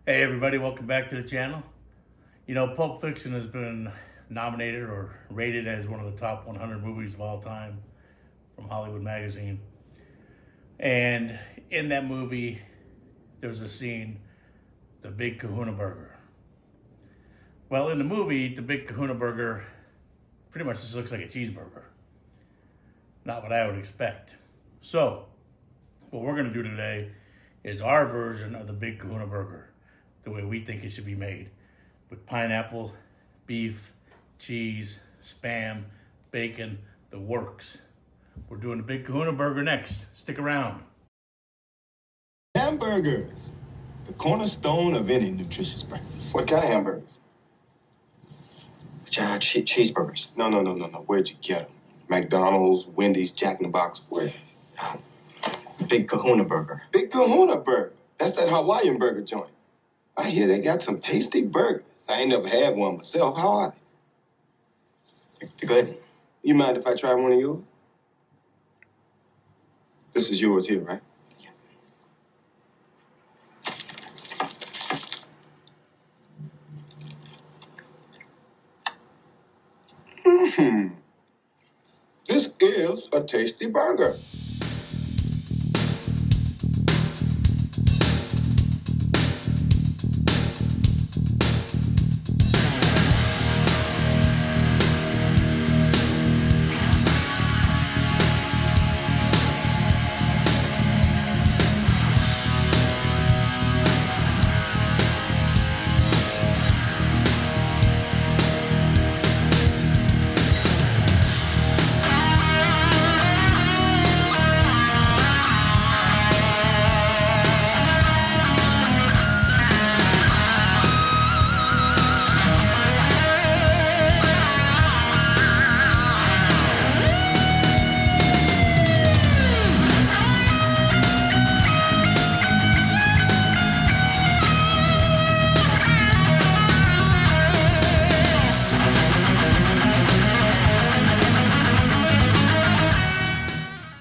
Hey everybody, welcome back to the channel. Pulp Fiction has been nominated or rated as one of the top 100 movies of all time from Hollywood Magazine. And in that movie, there's a scene, the Big Kahuna Burger. Well, in the movie, the Big Kahuna Burger pretty much just looks like a cheeseburger. Not what I would expect. So, what we're gonna do today is our version of the Big Kahuna Burger, the way we think it should be made, with pineapple, beef, cheese, Spam, bacon, the works. We're doing the Big Kahuna Burger next. Stick around. Hamburgers, the cornerstone of any nutritious breakfast. What kind of hamburgers? Cheeseburgers. No. Where'd you get them? McDonald's, Wendy's, Jack in the Box, where? Big Kahuna Burger. Big Kahuna Burger. That's that Hawaiian burger joint. I hear they got some tasty burgers. I ain't never had one myself. How are they? They're good. You mind if I try one of yours? This is yours here, right? Yeah. This is a tasty burger.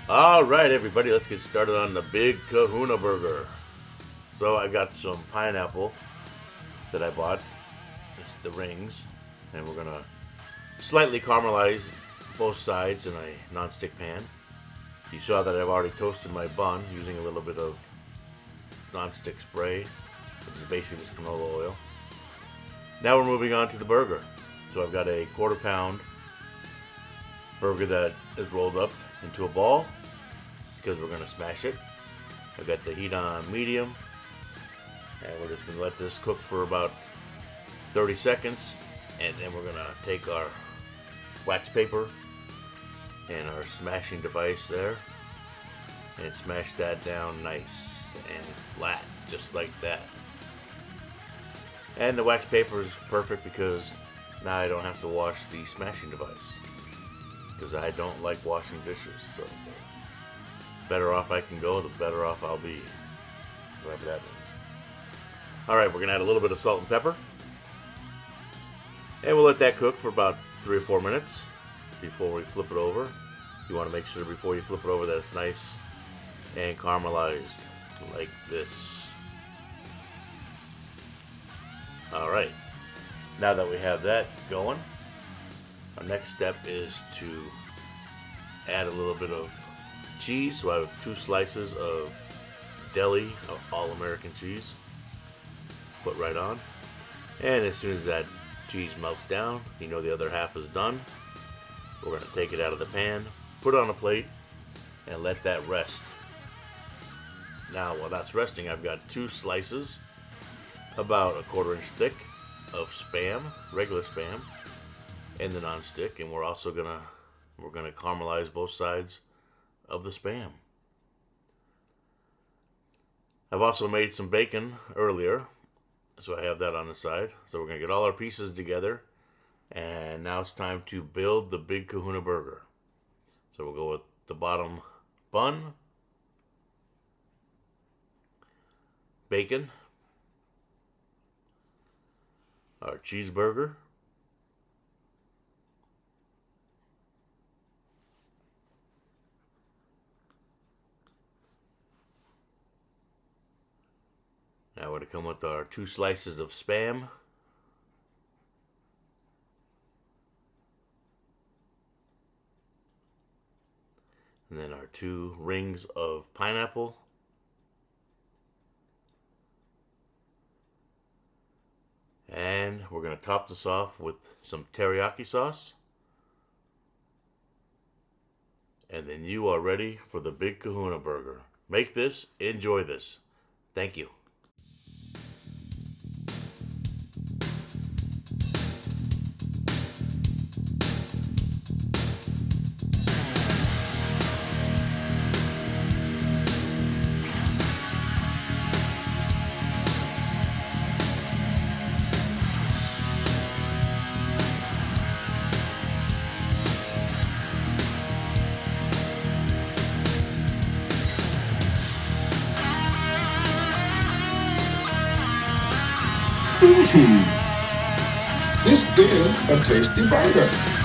All right, everybody, let's get started on the Big Kahuna Burger. So I got some pineapple that I bought. It's the rings, and we're gonna slightly caramelize both sides in a non-stick pan. You saw that I've already toasted my bun using a little bit of non-stick spray, which is basically just canola oil. Now we're moving on to the burger. So I've got a quarter-pound burger that is rolled up into a ball because we're gonna smash it. I've got the heat on medium, and we're just gonna let this cook for about 30 seconds, and then we're gonna take our wax paper and our smashing device there and smash that down nice and flat, just like that. And the wax paper is perfect because now I don't have to wash the smashing device, because I don't like washing dishes. So the better off I can go, the better off I'll be, whatever that means. Alright, we're going to add a little bit of salt and pepper, and we'll let that cook for about 3 or 4 minutes before we flip it over. You want to make sure before you flip it over that it's nice and caramelized like this. Alright, now that we have that going, our next step is to add a little bit of cheese. So I have 2 slices of deli, all-American cheese, put right on. And as soon as that cheese melts down, you know the other half is done. We're going to take it out of the pan, put it on a plate, and let that rest. Now, while that's resting, I've got 2 slices, about a 1/4 inch thick, of Spam, regular Spam, and the non-stick, and we're also gonna caramelize both sides of the Spam. I've also made some bacon earlier, so I have that on the side. So we're gonna get all our pieces together, and now it's time to build the Big Kahuna Burger. So we'll go with the bottom bun, bacon, our cheeseburger, Now we're going to come with our 2 slices of Spam. And then our 2 rings of pineapple. And we're going to top this off with some teriyaki sauce. And then you are ready for the Big Kahuna Burger. Make this, enjoy this. Thank you. This is a tasty burger.